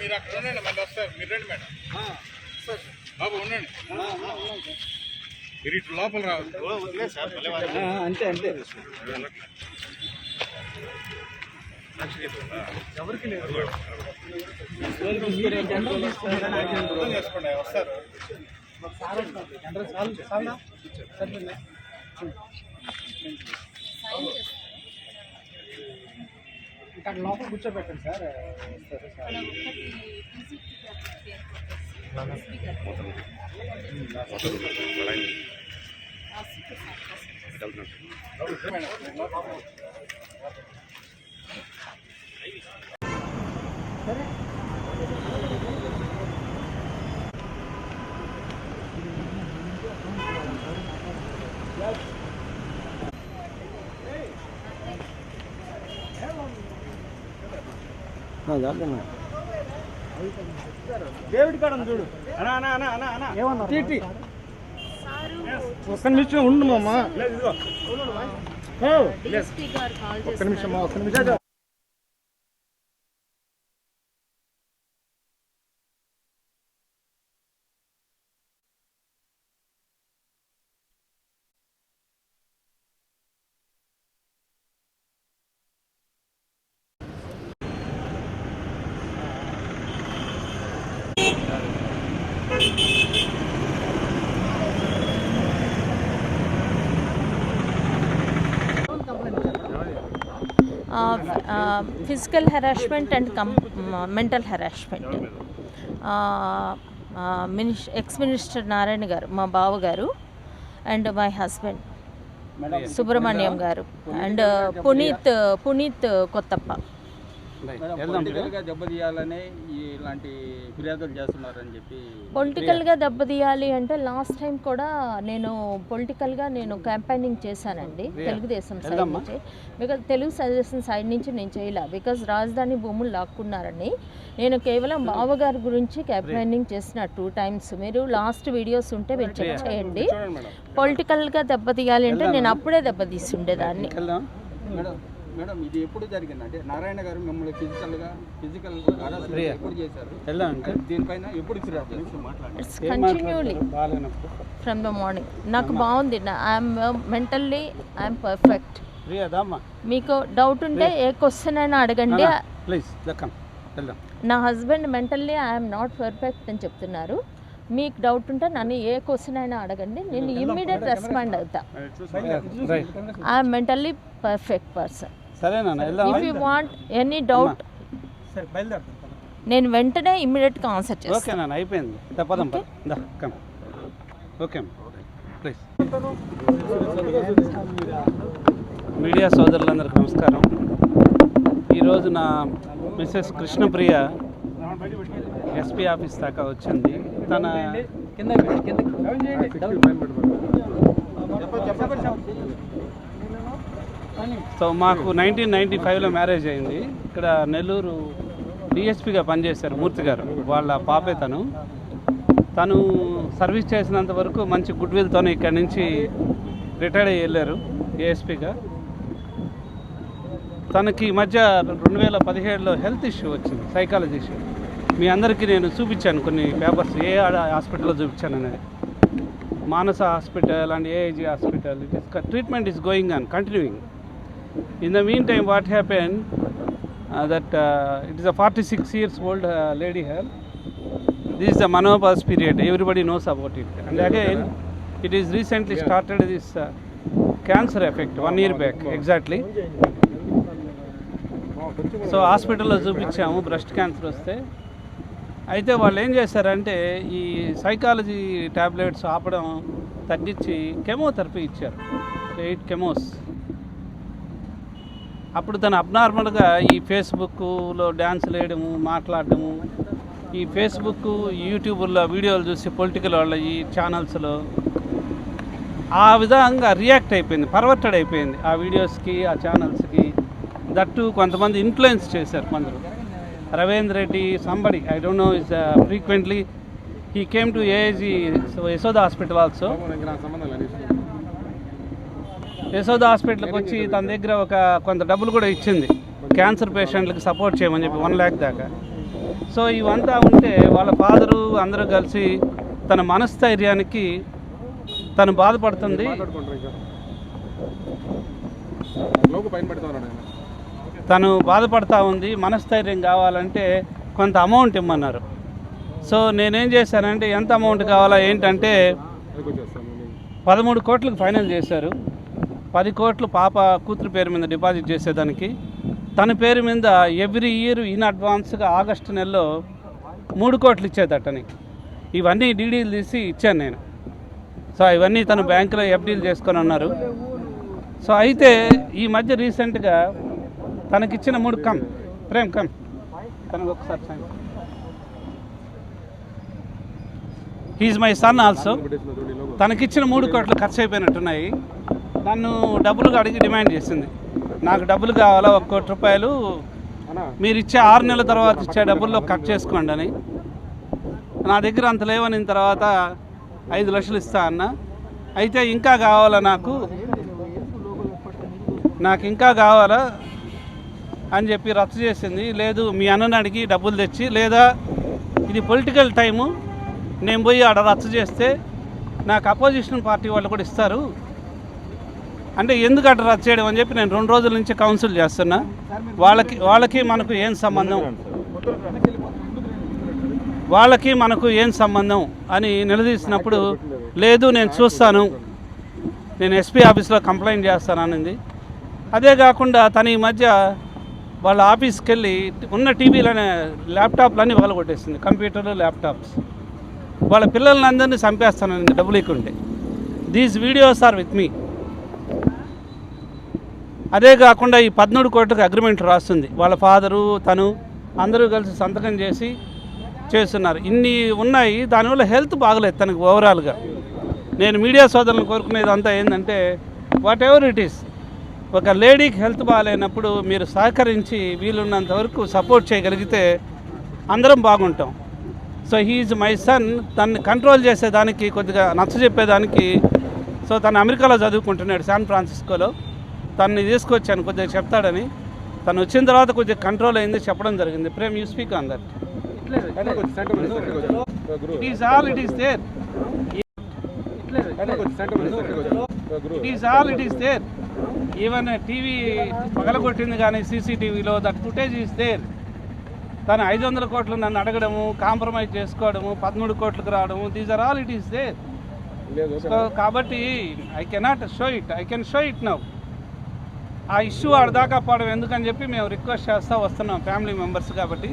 మీరు అక్కడ ఉండండి, మళ్ళీ వస్తారు. మీరు రండి మేడం. బాబు ఉండండి, మీరు ఇటు లోపల రావాలి. అంతే అంతే. ఎవరికి చేసుకోండి, వస్తారు. ఇక్కడ లోపల కూర్చోబెట్టండి సార్. డేవిడ్ కాడ చూడు. ఒక్క నిమిషం ఉండు మామ. ఒక్క నిమిషం. physical harassment and mental harassment. Ex-Minister Narayana garu, ma baava garu, and my husband Subramaniam garu, and Puneet Kottappa. పొలిటికల్గా దెబ్బతీయాలనే ఇలాంటి ఫిర్యాదులు చేస్తున్నారని చెప్పి. పొలిటికల్గా దెబ్బతీయాలి అంటే లాస్ట్ టైం కూడా నేను పొలిటికల్గా క్యాంపెయినింగ్ చేశానండి తెలుగుదేశం సైడ్ నుంచి. బికాజ్ తెలుగుదేశం సైడ్ నుంచి నేను చేయలే, బికాజ్ రాజధాని భూములు లాక్కున్నారని. నేను కేవలం బావగారి గురించి క్యాంపెయినింగ్ చేసిన 2 times. మీరు లాస్ట్ వీడియోస్ ఉంటే మీరు చెక్ చేయండి. పొలిటికల్గా దెబ్బతీయాలి అంటే నేను అప్పుడే దెబ్బతీసి ఉండేదాన్ని. మేడం ఇది ఎప్పుడు జరిగిందంటే నారాయణ గారు మిమ్మల్ని ఫిజికల్ ఎప్పుడు చేశారు? దీనిపైన ఎప్పుడు it's continually from the morning. నాకు బాగుంది, ఐఎమ్ మెంటల్లీ ఐఎమ్ పర్ఫెక్ట్. మీకు డౌట్ ఉంటే ఏ క్వశ్చన్ అయినా అడగండి. నా husband mentally I'm not perfect అని చెప్తున్నారు. మీకు డౌట్ ఉంటే నన్ను ఏ క్వశ్చన్ అయినా అడగండి, నేను ఇమ్మీడియట్ రెస్పాండ్ అవుతా. I'm mentally perfect person. If you want any doubt నేను వెంటనే ఇమ్మీడియట్గా ఆన్సర్ చేస్తాను. అయిపోయింది. మీడియా సోదరులందరికీ నమస్కారం. ఈరోజు నా మిస్సెస్ కృష్ణప్రియ ఎస్పీ ఆఫీస్ దాకా వచ్చింది. తన సో మాకు 1995లో మ్యారేజ్ అయింది. ఇక్కడ నెల్లూరు డిఎస్పీగా పనిచేశారు మూర్తి గారు, వాళ్ళ పాపే తను సర్వీస్ చేసినంత వరకు మంచి గుడ్ విల్తోనే ఇక్కడ నుంచి రిటైర్డ్ అయ్యి వెళ్ళారు ఏఎస్పీగా. తనకి ఈ మధ్య 2017లో హెల్త్ ఇష్యూ వచ్చింది, సైకాలజీ ఇష్యూ. మీ అందరికీ నేను చూపించాను కొన్ని పేపర్స్, ఏ హాస్పిటల్లో చూపించాను అనేది. Manasa hospital and AIG hospital. Treatment is going on, continuing. In the meantime, what happened that it is a 46 years old lady here. This is the menopause period. Everybody knows about it. And again, it is recently started this cancer effect 1 year back exactly. So హాస్పిటల్లో చూపించాము breast cancer వస్తే. అయితే వాళ్ళు ఏం చేశారంటే ఈ psychology tablets ఆపడం తగ్గించి కెమోథెరపీ ఇచ్చారు, 8 కెమోస్. అప్పుడు తను అబ్నార్మల్గా ఈ ఫేస్బుక్లో డ్యాన్సులు వేయడము, మాట్లాడటము, ఈ ఫేస్బుక్ యూట్యూబ్లో వీడియోలు చూసి పొలిటికల్ వాళ్ళ ఈ ఛానల్స్లో ఆ విధంగా రియాక్ట్ అయిపోయింది, పర్వర్టెడ్ అయిపోయింది ఆ వీడియోస్కి, ఆ ఛానల్స్కి. దట్టు కొంతమంది ఇన్ఫ్లుయెన్స్ చేశారు కొందరు. Ravindra Reddy somebody, I don't know, is frequently he came to AIG Yashoda hospital also. Yashoda హాస్పిటల్కి వచ్చి తన దగ్గర కొంత డబ్బులు కూడా ఇచ్చింది క్యాన్సర్ పేషెంట్లకు సపోర్ట్ చేయమని చెప్పి 1 lakh దాకా. సో ఇవంతా ఉంటే వాళ్ళ ఫాదరు అందరూ కలిసి తన మనస్థైర్యానికి తను బాధపడుతుంది. తను బాధపడతా ఉంది, మనస్థైర్యం కావాలంటే కొంత అమౌంట్ ఇమ్మన్నారు. సో నేనేం చేశానంటే ఎంత అమౌంట్ కావాలా ఏంటంటే 13 కోట్లకు ఫైనల్ చేశారు. 10 కోట్లు పాప కూతురు పేరు మీద డిపాజిట్ చేసేదానికి, తన పేరు మీద ఎవ్రీ ఇయర్ ఇన్ అడ్వాన్స్గా ఆగస్టు నెలలో 3 కోట్లు ఇచ్చేదటని. ఇవన్నీ డీడీలు తీసి ఇచ్చాను నేను. సో ఇవన్నీ తను బ్యాంకులో ఎఫ్డీలు చేసుకొని ఉన్నారు. సో అయితే ఈ మధ్య రీసెంట్గా తనకిచ్చిన 3 ప్రేమ్ తనకు ఒకసారి sign. He's my son also. తనకిచ్చిన 3 కోట్లు ఖర్చు అయిపోయినట్టున్నాయి. నన్ను డబ్బులు అడిగి డిమాండ్ చేసింది. నాకు డబ్బులు కావాలా, 1 కోటి రూపాయలు మీరు ఇచ్చే 6 నెలల తర్వాత ఇచ్చే డబ్బుల్లో కట్ చేసుకోండి అని. నా దగ్గర అంత లేవని తర్వాత 5 లక్షలు ఇస్తా అన్న. అయితే ఇంకా కావాలా నాకు ఇంకా కావాలా అని చెప్పి రద్దు చేసింది. లేదు మీ అన్నని అడిగి డబ్బులు తెచ్చి, లేదా ఇది పొలిటికల్ టైము, నేను పోయి ఆడ రద్దు చేస్తే నాకు అపోజిషన్ పార్టీ వాళ్ళు కూడా ఇస్తారు అంటే ఎందుకు అట్లా రద్దు చేయడం అని చెప్పి నేను 2 రోజుల నుంచి కౌన్సిల్ చేస్తున్నా. వాళ్ళకి మనకు ఏం సంబంధం, మనకు ఏం సంబంధం అని నిలదీసినప్పుడు, లేదు నేను చూస్తాను, నేను ఎస్పీ ఆఫీస్లో కంప్లైంట్ చేస్తాననింది. అదే కాకుండా తన ఈ మధ్య వాళ్ళ ఆఫీస్కి వెళ్ళి ఉన్న టీవీలనే ల్యాప్టాప్లన్నీ పగలగొట్టేసింది, కంప్యూటర్లు, ల్యాప్టాప్స్. వాళ్ళ పిల్లల్ని అందరినీ చంపేస్తానండి డబ్బులు ఇక్కుంటే. These videos are with me. అదే కాకుండా ఈ 13 కోట్లకు అగ్రిమెంట్ రాస్తుంది. వాళ్ళ ఫాదరు తను అందరూ కలిసి సంతకం చేసి చేస్తున్నారు. ఇన్ని ఉన్నాయి. దానివల్ల హెల్త్ బాగలేదు తనకు ఓవరాల్గా. నేను మీడియా సోదరులను కోరుకునేది అంతా ఏంటంటే, వాట్ ఎవర్ ఇట్ ఈస్, ఒక లేడీకి హెల్త్ బాగాలేనప్పుడు మీరు సహకరించి వీలున్నంత వరకు సపోర్ట్ చేయగలిగితే అందరం బాగుంటాం. So he is my son. తను కంట్రోల్ చేసేదానికి, కొద్దిగా నచ్చజెప్పేదానికి, సో తను అమెరికాలో చదువుకుంటున్నాడు, శాన్ ఫ్రాన్సిస్కోలో. తనని తీసుకొచ్చాను కొద్దిగా చెప్తాడని. తను వచ్చిన తర్వాత కొద్దిగా కంట్రోల్ అయింది, చెప్పడం జరిగింది. Prem, you speak on that. It is all it is there. Even TV పగలగొట్టింది కానీ సీసీటీవీలో దట్ ఫుటేజ్ ఈస్ దేర్. తను 500 కోట్లు నన్ను అడగడము, కాంప్రమైజ్ చేసుకోవడము, 13 కోట్లకు రావడము, these are all it is there. So కాబట్టి I cannot show it, I can show it now. ఆ ఇష్యూ ఆడదాకా పోవడం ఎందుకని చెప్పి మేము రిక్వెస్ట్ చేస్తూ వస్తున్నాం ఫ్యామిలీ మెంబర్స్. కాబట్టి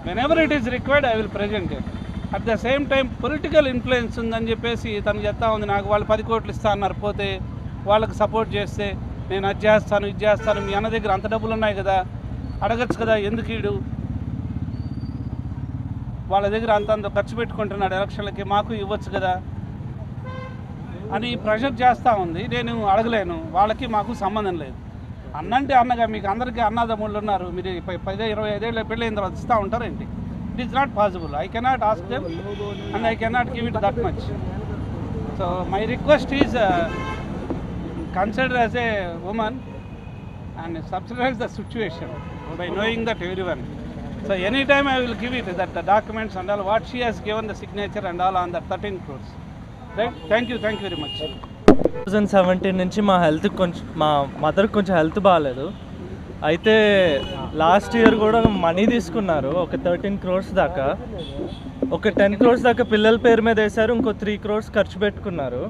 whenever it is required I will present it. At the same time political influence ఉందని చెప్పేసి తను చెప్తా ఉంది. నాకు వాళ్ళు 10 కోట్లు ఇస్తా అన్నారు, పోతే వాళ్ళకి సపోర్ట్ చేస్తే నేను అది చేస్తాను, ఇది చేస్తాను. మీ అన్న దగ్గర అంత డబ్బులు ఉన్నాయి కదా, అడగచ్చు కదా, ఎందుకు ఈడు వాళ్ళ దగ్గర అంత ఖర్చు పెట్టుకుంటున్నాడు ఎలక్షన్లకి, మాకు ఇవ్వచ్చు కదా అని ప్రెషర్ చేస్తూ ఉంది. నేను అడగలేను, వాళ్ళకి మాకు సంబంధం లేదు. అన్నంటే అన్నగా మీకు అందరికీ అన్నదమ్ముళ్ళు ఉన్నారు, మీరు 10-25 ఏళ్ళ పెళ్ళైన తర్వాత ఇస్తూ ఉంటారేంటి? It is not possible. I cannot ask them and I cannot give it that much. So my request is consider as a woman and subsidize the situation by knowing that everyone. So anytime I will give it that the documents and all what she has given the signature and all on the 13 crores. Right? Thank you very much. 2017 నుంచి మా మదర్కి కొంచెం health బాగాలేదు. అయితే last year కూడా money తీసుకున్నారు, ఒక 13 crores దాకా. ఒక 10 crores దాకా పిల్లల పేరు మీద వేశారు, ఇంకో 3 crores ఖర్చు పెట్టుకున్నారు.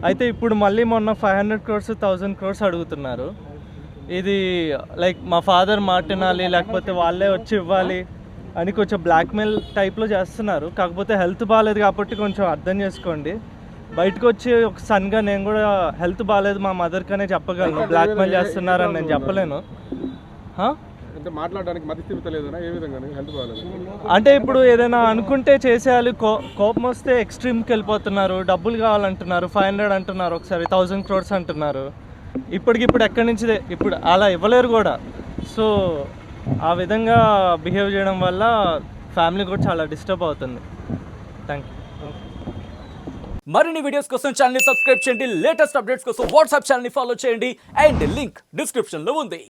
అయితే ఇప్పుడు మళ్ళీ మొన్న 500 crores 1000 crores అడుగుతున్నారు. ఇది లైక్ మా ఫాదర్ మాట వినాలి, లేకపోతే వాళ్ళే వచ్చి ఇవ్వాలి అని కొంచెం బ్లాక్మెయిల్ టైప్లో చేస్తున్నారు. కాకపోతే హెల్త్ బాగాలేదు కాబట్టి కొంచెం అర్థం చేసుకోండి. బయటకు వచ్చి ఒక సన్గా నేను కూడా హెల్త్ బాగాలేదు మా మదర్కనే చెప్పగలను, బ్లాక్మెయిల్ చేస్తున్నారని నేను చెప్పలేను. మాట్లాడడానికి మతిస్థిమిత లేదనా? ఏ విధంగా హెల్త్ బాగాలేదు అంటే ఇప్పుడు ఏదైనా అనుకుంటే చేసేయాలి, కోపం వస్తే ఎక్స్ట్రీమ్కి వెళ్ళిపోతున్నారు. డబ్బులు కావాలంటున్నారు, 500 అంటున్నారు, ఒకసారి 1000 crores అంటున్నారు. ఇప్పటికిప్పుడు ఎక్కడి నుంచి ఇప్పుడు అలా ఇవ్వలేరు కూడా. సో ఆ విధంగా బిహేవ్ చేయడం వల్ల ఫ్యామిలీ కూడా చాలా డిస్టర్బ్ అవుతుంది. Thank you. మరిన్ని వీడియోస్ కోసం ఛానల్ ని సబ్స్క్రైబ్ చేయండి. లేటెస్ట్ అప్డేట్స్ కోసం వాట్సాప్ ఛానల్ ని ఫాలో చేయండి. అండ్ లింక్ డిస్క్రిప్షన్ లో ఉంది.